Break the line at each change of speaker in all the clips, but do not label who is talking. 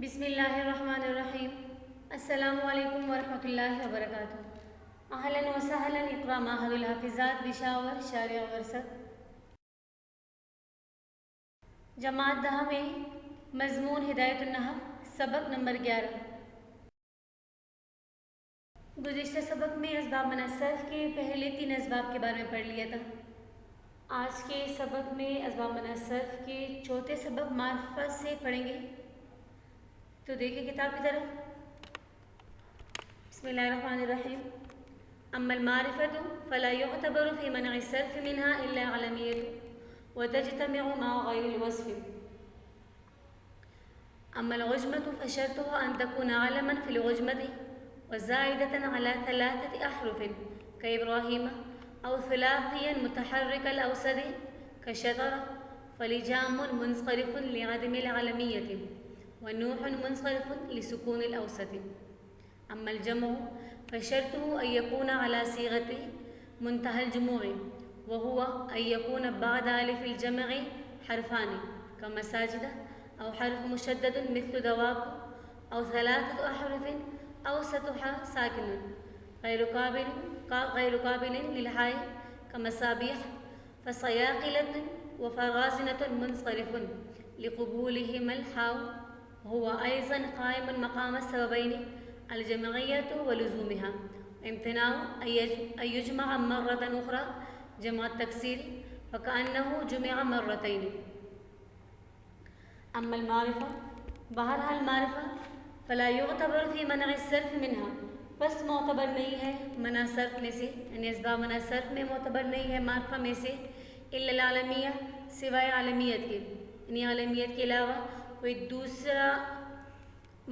بسم اللہ الرحمن الرحیم۔ السلام علیکم ورحمۃ اللہ وبرکاتہ۔ اہلاً و سہلاً اقرا معہد الحافظات بشاور شارع ورثت جماعت دہ میں مضمون ہدایت النحو سبق نمبر 11۔ گزشتہ سبق میں اسباب من الصرف کے پہلے 3 اسباب کے بارے میں پڑھ لیا تھا۔ آج کے سبق میں اسباب من الصرف کے چوتھے سبق معرفت سے پڑھیں گے، تو دیکھیں کتاب کی طرف۔ بسم اللہ الرحمن الرحیم۔ اما المعرفة فلا يعتبر في منع الصرف منها الا علمية وتجتمع مع غير الوصف. اما العجمة فشرطها ان تكون علما في العجمة وزائدة على 3 احرف كإبراهيم او ثلاثيا متحرك الاوسط كشطر، فلجام منصرف لعدم العلمية ونوح منصرف لسكون الأوسط. أما الجمع فشرطه أن يكون على صيغة منتهى الجموع، وهو أن يكون بعد ألف الجمع حرفان كمساجد، أو حرف مشدد مثل دواب، أو 3 أحرف أوسطها ساكن غير قابل للحاء كمصابيح، فصياقلة وفرازنة منصرف لقبولهما الحاء، هو أيضا قائم مقام السببين الجمعية ولزومها، امتناع أن يجمع مرة أخرى جمع التكسير فكأنه جمع مرتين. أما المعرفة بہرحال معرفہ فلا يعتبر في منع الصرف منها، بس معتبر نہیں ہے منع صرف میں سے، یعنی اسباب منع صرف میں معتبر نہیں ہے معرفہ میں سے، الا العالمیہ سوائے عالمیت کے، یعنی عالمیت کے علاوہ کوئی دوسرا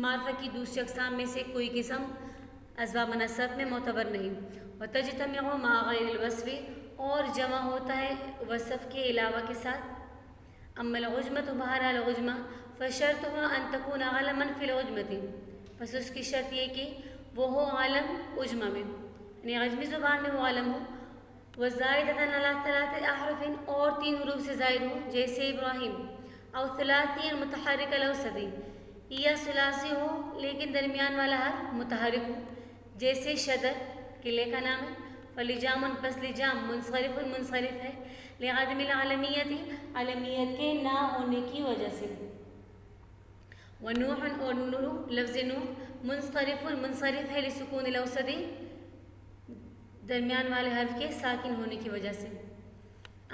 معرفہ کی دوسری اقسام میں سے کوئی قسم اسباب منع صرف میں معتبر نہیں۔ وتجتمع مع غیر الوصف، اور جمع ہوتا ہے وصف کے علاوہ کے ساتھ۔ اما العجمة بہرحال عجمہ فشرطها ان تكون علما في العجمة، پس اس کی شرط یہ کہ وہ ہو عالم عجمہ میں، یعنی عجمی زبان میں وہ عالم ہو، وزائدة على 3 احرف، اور 3 حروف سے زائد ہو، جیسے ابراہیم، او ثلاثی متحرک الاوسطی، یا ثلاثی ہو لیکن درمیان والا حرف متحرک ہو، جیسے شدر قلعے کا نام ہے، فلجام پس لجام منصرف ہے، لعدم العالمیت عالمیت کے نہ ہونے کی وجہ سے، ونوح اور نوح لفظ نوح منصرف ہے لسکون الاوسطی درمیان والے حرف کے ساکن ہونے کی وجہ سے۔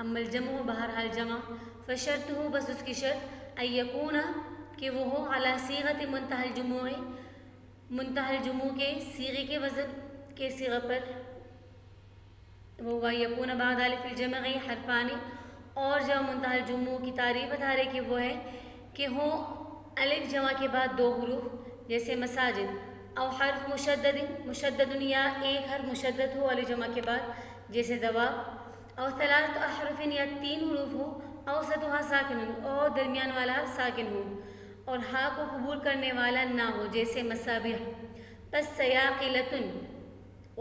اما الجمع بہرحال جمع فشرطه، بس اس کی شرط ان یکون کہ وہ ہو علی صیغۃ منتہى الجموع، منتہى الجموع کے صیغے کے وزن کے صیغہ پر، وہ یکون بعد الف الجمع حرفان، اور جب منتہى الجموع کی تعریف بتا رہے کہ وہ ہے کہ ہو الف جمع کے بعد 2 حروف، جیسے مساجد، او حرف مشدد یا ایک حرف مشدد ہو الف جمع کے بعد، جیسے دواب، او 3 احرف یا 3 حروف ہو، اوسطها ساکن، اور درمیان والا ساکن ہو، اور ہا کو قبول کرنے والا نہ ہو، جیسے مصابیح۔ پس سیاقلۃ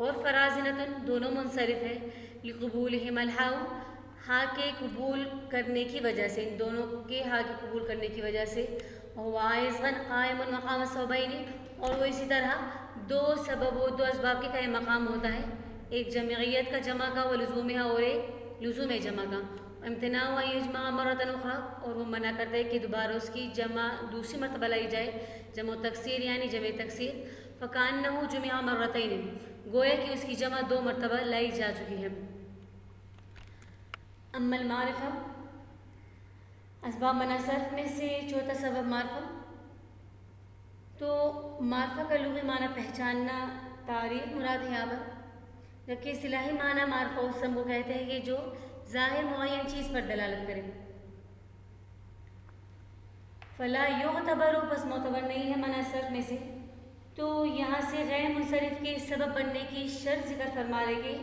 اور فرازنۃ دونوں منصرف ہے، لقبولہما الحاء ہا کے قبول کرنے کی وجہ سے، ان دونوں کے ہا کے قبول کرنے کی وجہ سے، وهو ايضا قائم مقام السببين، اور وہ اسی طرح 2 سبب و 2 اسباب کے قائم مقام ہوتا ہے، ایک جمعیت کا جمع کا ولزومها، اور ایک لزوم جمع کا، امتناع ان یجمع مرة اخرى، اور وہ منع کرتا ہے کہ دوبارہ اس کی جمع دوسری مرتبہ لائی جائے، جمع تکسیر یعنی جمع تکسیر، فکأنه جمع مرتين، گویا کہ اس کی جمع 2 مرتبہ لائی جا چکی ہے۔ اما المعرفہ اسباب منع صرف میں سے چوتھا سبب معرفہ، تو معرفہ کا لغوی معنی پہچاننا، تعریف مراد ہے یہاں پر، جبکہ اصطلاحی معنی معرفہ اس سم کو کہتے ہیں کہ جو ظاہر معین چیز پر دلالت کرے۔ فلا یعتبر، پس معتبر نہیں ہے منع صرف میں سے، تو یہاں سے غیر منصرف کے سبب بننے کی شرط ذکر فرما رہے کہ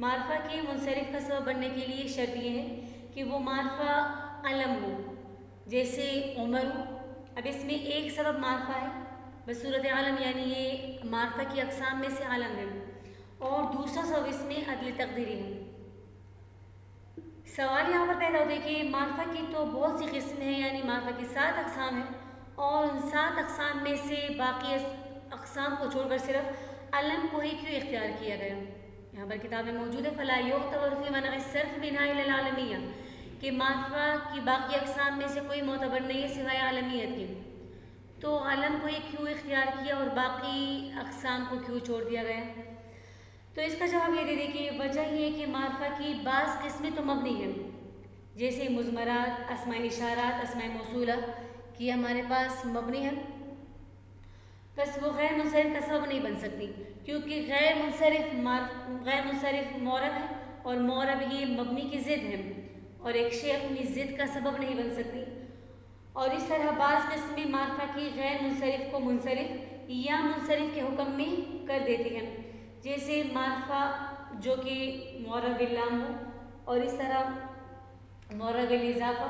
معرفہ کے منصرف کا سبب بننے کے لیے شرط یہ ہے کہ وہ معرفہ علم ہو، جیسے عمر ہو۔ اب اس میں ایک سبب معرفہ ہے بصورت علم، یعنی یہ معرفہ کی اقسام میں سے علم ہے، اور دوسرا سبب اس میں عدل تقدیری ہے۔ سوال یہاں پر پیدا ہوتا ہے کہ معرفہ کی تو بہت سی قسم ہیں، یعنی معرفہ کی 7 اقسام ہیں، اور ان 7 اقسام میں سے باقی اقسام کو چھوڑ کر صرف علم کو ہی کیوں اختیار کیا گیا؟ یہاں پر کتاب میں موجود ہے فلا یعتبر فی منع الصرف منها الی العالمیہ، کہ معرفہ کی باقی اقسام میں سے کوئی معتبر نہیں ہے سوائے عالمیت کے، تو علم کو ہی کیوں اختیار کیا اور باقی اقسام کو کیوں چھوڑ دیا گیا؟ تو اس کا جواب یہ دے دیں کہ وجہ یہ ہے کہ معرفہ کی بعض قسمیں تو مبنی ہیں، جیسے مضمرات، اسماء اشارات، اسماء موصولہ کی ہمارے پاس مبنی ہے، بس وہ غیر منصرف کا سبب نہیں بن سکتی، کیونکہ غیر منصرف معرب ہے اور معرب یہ مبنی کی ضد ہے، اور ایک شے اپنی ضد کا سبب نہیں بن سکتی۔ اور اس طرح بعض قسمیں معرفہ کی غیر منصرف کو منصرف یا منصرف کے حکم میں کر دیتی ہیں، جیسے معرفہ جو کہ معرب باللام ہو، اور اس طرح معرب بالاضافہ،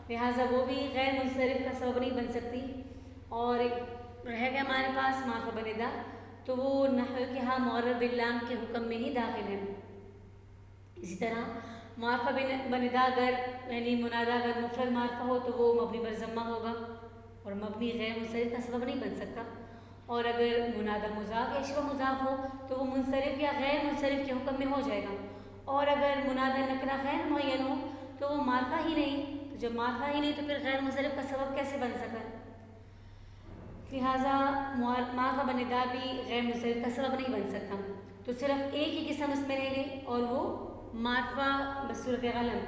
لہٰذا وہ بھی غیر منصرف کا سبب نہیں بن سکتی۔ اور رہ گیا ہمارے پاس معرفہ بندا، تو وہ نحو کے ہاں معرب باللام کے حکم میں ہی داخل ہے۔ اسی طرح معرفہ بندا اگر یعنی منادا اگر مفرد معرفہ ہو تو وہ مبنی بر ضمہ ہوگا اور مبنی غیر منصرف کا سبب نہیں بن سکتا، اور اگر منادا مضاف یا شبہ مضاف ہو تو وہ منصرف یا غیر منصرف کے حکم میں ہو جائے گا، اور اگر منادا نکرہ غیر معین ہو تو وہ معرفہ ہی نہیں، تو جب معرفہ ہی نہیں تو پھر غیر منصرف کا سبب کیسے بن سکتا؟ لہٰذا معرفہ بندا بھی غیر منصرف کا سبب نہیں بن سکتا، تو صرف ایک ہی قسم اس میں رہ گئی اور وہ معرفہ بصورت علم،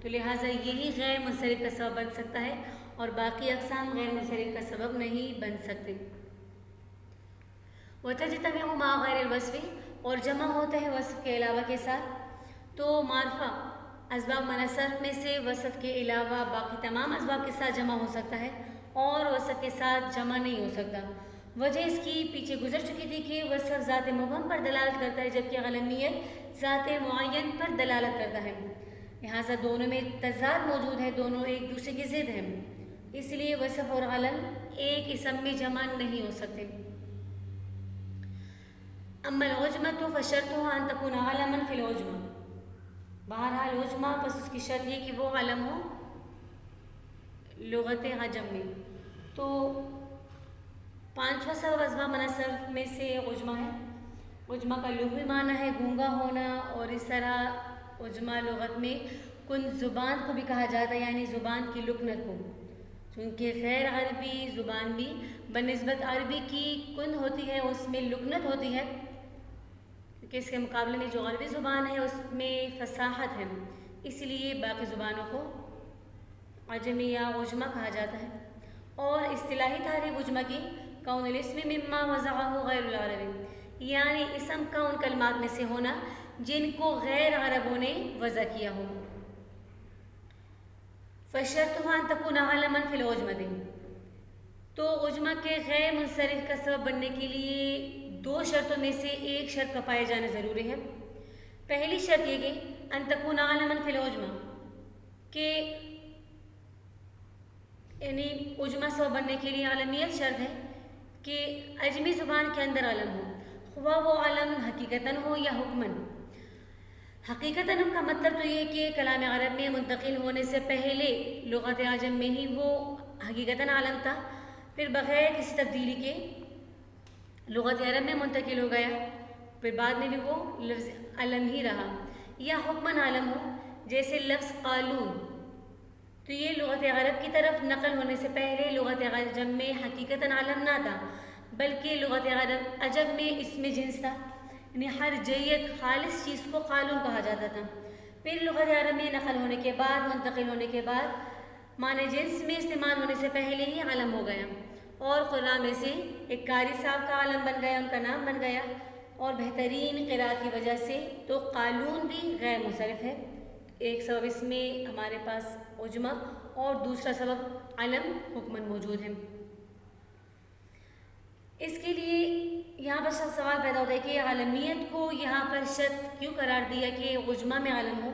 تو لہٰذا یہی غیر منصرف کا سبب بن سکتا ہے اور باقی اقسام غیر منصرف کا سبب نہیں بن سکتے۔ وتجتمع مع غیر الوصف، اور جمع ہوتا ہے وصف کے علاوہ کے ساتھ، تو معرفہ اسباب منع صرف میں سے وصف کے علاوہ باقی تمام اسباب کے ساتھ جمع ہو سکتا ہے اور وصف کے ساتھ جمع نہیں ہو سکتا۔ وجہ اس کی پیچھے گزر چکی تھی کہ وصف ذات مبہم پر دلالت کرتا ہے جبکہ علمیت ذات معین پر دلالت کرتا ہے، لہٰذا دونوں میں تضاد موجود ہے، دونوں ایک دوسرے کی ضد ہیں، اس لیے وصف اور علم ایک اسم میں جمع نہیں ہو سکتے۔ اما العجمۃ فشرطها ان تكون علما فی العجمہ، بہرحال عجمہ پس اس کی شرط یہ کہ وہ علم ہو لغت عجم میں۔ تو 5واں سبب اسباب منع صرف میں سے عجمہ ہے۔ عجمہ کا لغوی معنی ہے گونگا ہونا، اور اس طرح عجمہ لغت میں کن زبان کو بھی کہا جاتا ہے، یعنی زبان کی لکنت کو، چونکہ غیر عربی زبان بھی بنسبت عربی کی کن ہوتی ہے، اس میں لکنت ہوتی ہے، کیونکہ اس کے مقابلے میں جو عربی زبان ہے اس میں فصاحت ہے، اس لیے باقی زبانوں کو عجمی یا عجمہ کہا جاتا ہے۔ اور اصطلاحی تعریف عجمہ کی کون الاسم مما وضعه غیر العربی، یعنی اسم کا ان کلمات میں سے ہونا جن کو غیر عربوں نے وضع کیا ہو۔ فشرطها ان تكون علما فی العجمۃ، تو عجمہ کے غیر منصرف کا سبب بننے کے لیے 2 شرطوں میں سے ایک شرط کا پائے جانا ضروری ہے۔ پہلی شرط یہ کہ ان تكون علما فی العجمہ، کہ یعنی عجمہ سبب بننے کے لیے علمیت شرط ہے کہ عجمی زبان کے اندر علم ہو، خواہ وہ علم حقیقتاً ہو یا حکماً۔ حقیقتاً کا مطلب تو یہ کہ کلام عرب میں منتقل ہونے سے پہلے لغت عجم میں ہی وہ حقیقتاً علم تھا، پھر بغیر کسی تبدیلی کے لغت عرب میں منتقل ہو گیا، پھر بعد میں بھی وہ لفظ علم ہی رہا، یا حکماً علم ہو، جیسے لفظ قالون، تو یہ لغت عرب کی طرف نقل ہونے سے پہلے لغت عجم میں حقیقتاً علم نہ تھا، بلکہ لغت عجم میں اسم جنس تھا، یعنی ہر جید خالص چیز کو قالون کہا جاتا تھا۔ پھر لغت عرب میں نقل ہونے کے بعد، منتقل ہونے کے بعد معنی جنس میں استعمال ہونے سے پہلے ہی علم ہو گیا، اور قراء میں سے ایک قاری صاحب کا علم بن گیا، ان کا نام بن گیا، اور بہترین قراءت کی وجہ سے تو قالون بھی غیر منصرف ہے۔ ایک سبب اس میں ہمارے پاس عجمہ اور دوسرا سبب علم حکماً موجود ہے۔ اس کے لیے یہاں پر سوال پیدا ہوتا ہے کہ عالمیت کو یہاں پر شرط کیوں قرار دیا کہ عجمہ میں علم ہو؟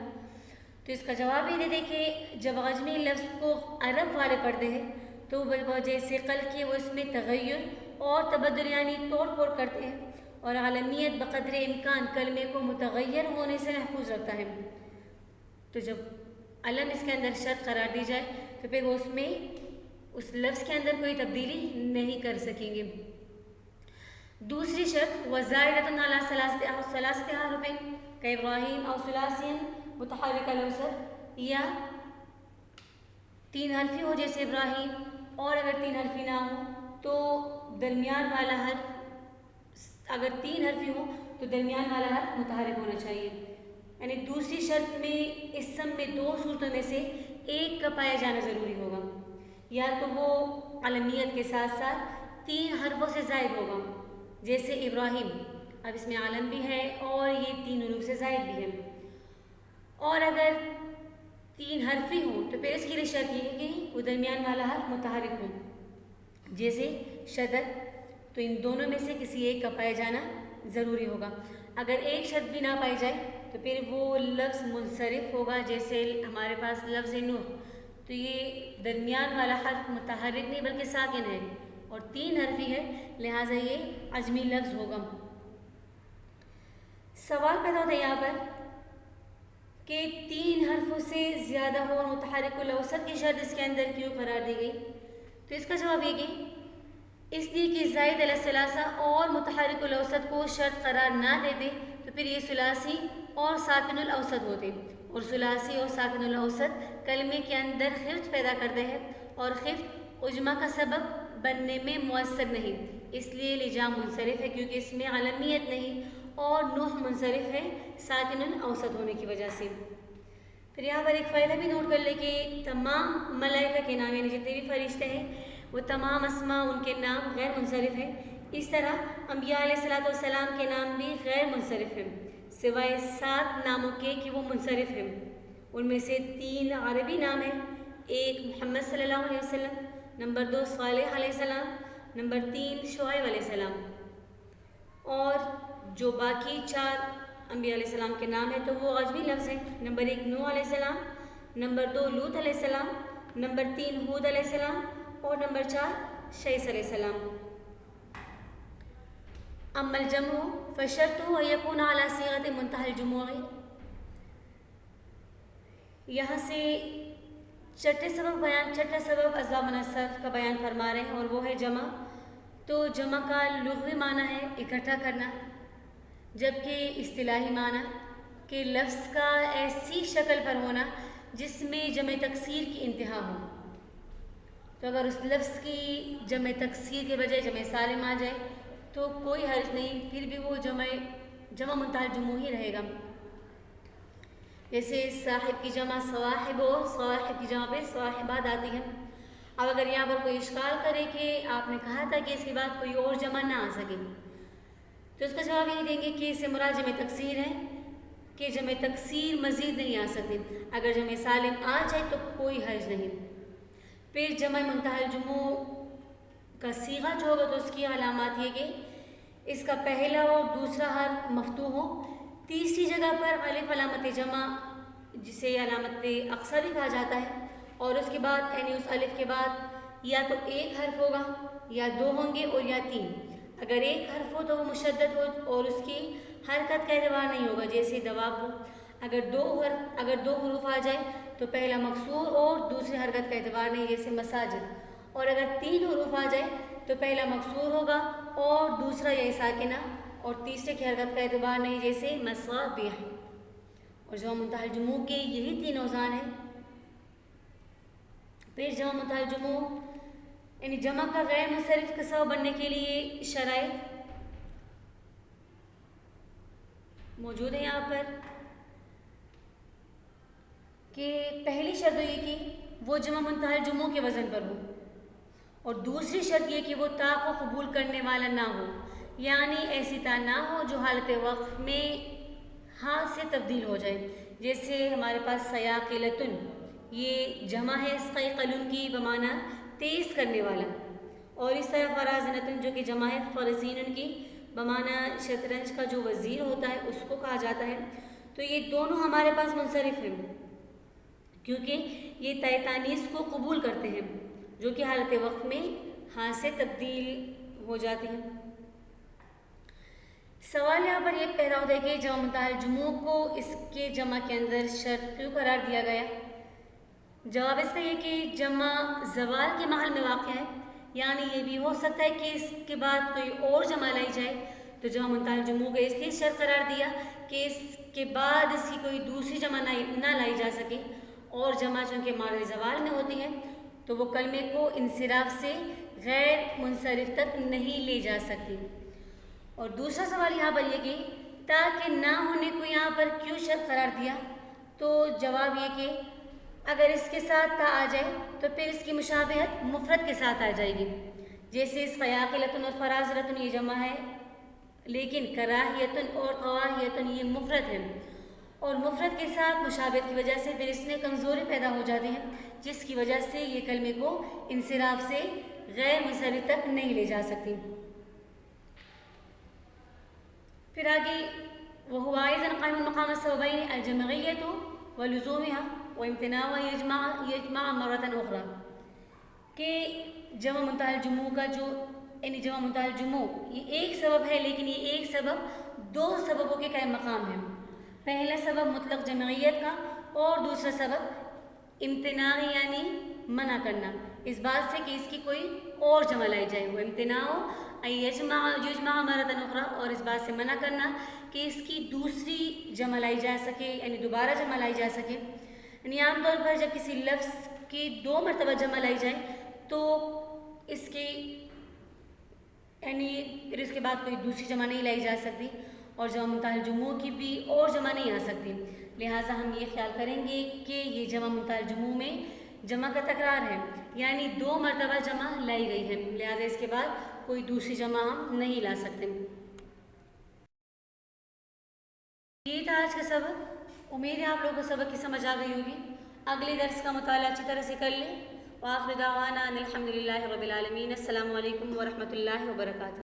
تو اس کا جواب یہ دے دیں کہ جب عجمی لفظ کو عرب والے پڑھتے ہیں تو وجہ سے قلق کے وہ اس میں تغیر اور تبدل یعنی توڑ پھوڑ کرتے ہیں، اور عالمیت بقدر امکان کلمے کو متغیر ہونے سے محفوظ رکھتا ہے۔ تو جب علم اس کے اندر شرط قرار دی جائے تو پھر وہ اس میں اس لفظ کے اندر کوئی تبدیلی نہیں کر سکیں گے۔ دوسری شرط وزائدۃ علی ثلاثۃ حروف کابراہیم او ثلاثی متحرک الاوسط، یا 3 حرفی ہو جیسے ابراہیم، اور اگر 3 حرفی نہ ہو تو درمیان والا حرف، اگر 3 حرفی ہو تو درمیان والا حرف متحرک ہونا چاہیے۔ یعنی دوسری شرط میں اسم میں 2 صورتوں میں سے ایک کا پایا جانا ضروری ہوگا، یا تو وہ علمیت کے ساتھ ساتھ 3 حرفوں سے زائد ہوگا، جیسے ابراہیم، اب اس میں عالم بھی ہے اور یہ 3 حروف سے زائد بھی ہے، اور اگر 3 حرفی ہو تو پھر اس کے لیے شرط یہ ہے کہ وہ درمیان والا حرف متحرک ہو، جیسے شدت، تو ان دونوں میں سے کسی ایک کا پایا جانا ضروری ہوگا۔ اگر ایک شرط بھی نہ پائی جائے تو پھر وہ لفظ منصرف ہوگا، جیسے ہمارے پاس لفظ نوح، تو یہ درمیان والا حرف متحرک نہیں بلکہ ساکن ہے اور 3 حرفی ہے، لہٰذا یہ عجمی لفظ ہوگا۔ سوال پیدا ہوتا ہے یہاں پر کہ 3 حرفوں سے زیادہ ہو اور متحرک الاوسط کی شرط اس کے اندر کیوں قرار دی گئی؟ تو اس کا جواب یہ کہ اس لیے کہ زائد علی الثلاثہ اور متحرک الاوسط کو شرط قرار نہ دیتے تو پھر یہ ثلاثی اور ساکن الاوسط ہوتے، اور ثلاثی اور ساکن الاوسط کلمے کے اندر خفت پیدا کرتے ہیں، اور خفت اجماع کا سبب بننے میں مؤثر نہیں، اس لیے لجام منصرف ہے کیونکہ اس میں علمیت نہیں، اور نوح منصرف ہے ساکن الاوسط ہونے کی وجہ سے۔ پھر یہاں پر ایک فائدہ بھی نوٹ کر لیں کہ تمام ملائکہ کے نام، یعنی جتنے بھی فرشتے ہیں وہ تمام اسماء ان کے نام غیر منصرف ہیں، اس طرح انبیاء علیہ السلام کے نام بھی غیر منصرف ہیں، سوائے 7 ناموں کے کہ وہ منصرف ہیں، ان میں سے 3 عربی نام ہیں، ایک محمد صلی اللہ علیہ وسلم، نمبر 2 صالح علیہ السلام، نمبر 3 شعیب علیہ السلام، اور جو باقی 4 انبیاء علیہ السلام کے نام ہیں تو وہ عجمی لفظ ہیں، نمبر 1 نوح علیہ السلام، نمبر 2 لوط علیہ السلام، نمبر 3 ہود علیہ السلام، اور نمبر 4 شیث علیہ السلام۔ اما الجمع فشرطه ان يكون على صيغة منتهى الجموع، یہاں سے چھٹا سبب اسباب منصرف کا بیان فرما رہے ہیں، اور وہ ہے جمع۔ تو جمع کا لغوی معنی ہے اکٹھا کرنا، جبکہ اصطلاحی معنی کہ لفظ کا ایسی شکل پر ہونا جس میں جمع تکسیر کی انتہا ہو۔ تو اگر اس لفظ کی جمع تکسیر کے بجائے جمع سالم آ جائے تو کوئی حرج نہیں، پھر بھی وہ جمع منتہی الجموع ہی رہے گا، جیسے صاحب کی جمع صواحب اور صواحب کی جمع پہ صواحبات آتی ہیں۔ اب اگر یہاں پر کوئی اشکال کرے کہ آپ نے کہا تھا کہ اس کے بعد کوئی اور جمع نہ آ سکے، تو اس کا جواب یہی دیں گے کہ اس سے مراد جمع تکسیر ہے، کہ جمع تکسیر مزید نہیں آ سکتی، اگر جمع سالم آ جائے تو کوئی حرج نہیں۔ پھر جمع منتہی الجموع کا صیغہ جو ہوگا تو اس کی علامات یہ کہ اس کا پہلا اور دوسرا حرف مفتوح ہو، تیسری جگہ پر الف علامت جمع جسے علامت اقصا بھی کہا جاتا ہے، اور اس کے بعد یعنی اس الف کے بعد یا تو ایک حرف ہوگا یا 2 ہوں گے اور یا 3، اگر ایک حرف ہو تو وہ مشدد ہو اور اس کی حرکت کا اعتبار نہیں ہوگا جیسے دواب ہو، اگر 2 حروف آ جائے تو پہلا مکسور اور دوسری حرکت کا اعتبار نہیں جیسے مساجد، اور اگر 3 حروف آ جائے تو پہلا مکسور ہوگا اور دوسرا یا ساکنہ اور تیسرے کی حرکت کا اعتبار نہیں جیسے مصابیح۔ اور جمع منتہی الجموع کے یہی 3 اوزان ہیں۔ پھر جمع منتہی الجموع یعنی جمع کا غیر منصرف کا سبب بننے کے لیے شرائط موجود ہے یہاں پر، کہ پہلی شرط یہ کہ وہ جمع منتہی الجموع کے وزن پر ہو، اور دوسری شرط یہ کہ وہ تا کو قبول کرنے والا نہ ہو، یعنی ایسی تا نہ ہو جو حالت وقف میں ہاں سے تبدیل ہو جائے، جیسے ہمارے پاس سیاقلتن، یہ جمع ہے سقیقلن کی بمعنی تیز کرنے والا، اور اس طرح فرازنتن جو کہ جمع ہے فرزینن کی بمعنی شطرنج کا جو وزیر ہوتا ہے اس کو کہا جاتا ہے۔ تو یہ دونوں ہمارے پاس منصرف ہیں کیونکہ یہ تائے تانیث کو قبول کرتے ہیں جو کہ حالت وقت میں ہاں سے تبدیل ہو جاتی ہیں۔ سوال یہاں پر یہ پیدا ہوتا ہے کہ جمع منتہی الجموع کو اس کے جمع کے اندر شرط کیوں قرار دیا گیا؟ جواب اس کا یہ کہ جمع زوال کے محل میں واقع ہے، یعنی یہ بھی ہو سکتا ہے کہ اس کے بعد کوئی اور جمع لائی جائے، تو جمع منتہی الجموع کو اس لیے شرط قرار دیا کہ اس کے بعد اس کی کوئی دوسری جمع نہ لائی جا سکے، اور جمع چونکہ ماضی زوال میں ہوتی ہے تو وہ کلمے کو انصراف سے غیر منصرف تک نہیں لے جا سکتی۔ اور دوسرا سوال یہاں پر یہ کہ تاکہ نہ ہونے کو یہاں پر کیوں شرط قرار دیا، تو جواب یہ کہ اگر اس کے ساتھ تا آ جائے تو پھر اس کی مشابہت مفرد کے ساتھ آ جائے گی، جیسے اس فیاقلتن اور فرازرتن یہ جمع ہے، لیکن کراہیتن اور قواہیتن یہ مفرد ہے، اور مفرد کے ساتھ مشابہت کی وجہ سے پھر اس میں کمزوری پیدا ہو جاتی ہے، جس کی وجہ سے یہ کلمے کو انصراف سے غیر منصرف تک نہیں لے جا سکتی۔ پھر آگے وهو أيضا قائم مقام السببين الجمعية ولزومها وامتناعها يجمع مرة أخرى، کہ جمع منتہی الجموع کا جو یعنی جمع منتہی الجموع یہ ایک سبب ہے، لیکن یہ ایک سبب دو سببوں کے قائم مقام ہے۔ پہلا سبب مطلق جمعیت کا، اور دوسرا سبب امتناع یعنی منع کرنا اس بات سے کہ اس کی کوئی اور جمع لائی جائے، وہ امتناع یجمع مرۃ اخرى، اور اس بات سے منع کرنا کہ اس کی دوسری جمع لائی جا سکے، یعنی دوبارہ جمع لائی جا سکے۔ یعنی عام طور پر جب کسی لفظ کی 2 مرتبہ جمع لائی جائے تو اس کی یعنی پھر اس کے بعد کوئی دوسری جمع نہیں لائی جا سکتی، اور جمع منتہی الجموع کی بھی اور جمع نہیں آ سکتی، لہٰذا ہم یہ خیال کریں گے کہ یہ جمع منتہی الجموع میں جمع کا تکرار ہے، یعنی 2 مرتبہ جمع لائی گئی ہے، لہٰذا اس کے بعد کوئی دوسری جمع ہم نہیں لا سکتے۔ یہ تھا آج کا سبق، امید ہے آپ لوگوں کو سبق کی سمجھ آ گئی ہوگی۔ اگلے درس کا مطالعہ اچھی طرح سے کر لیں۔ وآخر دعوانا ان الحمد للہ رب العالمین۔ السلام علیکم ورحمۃ اللہ وبرکاتہ۔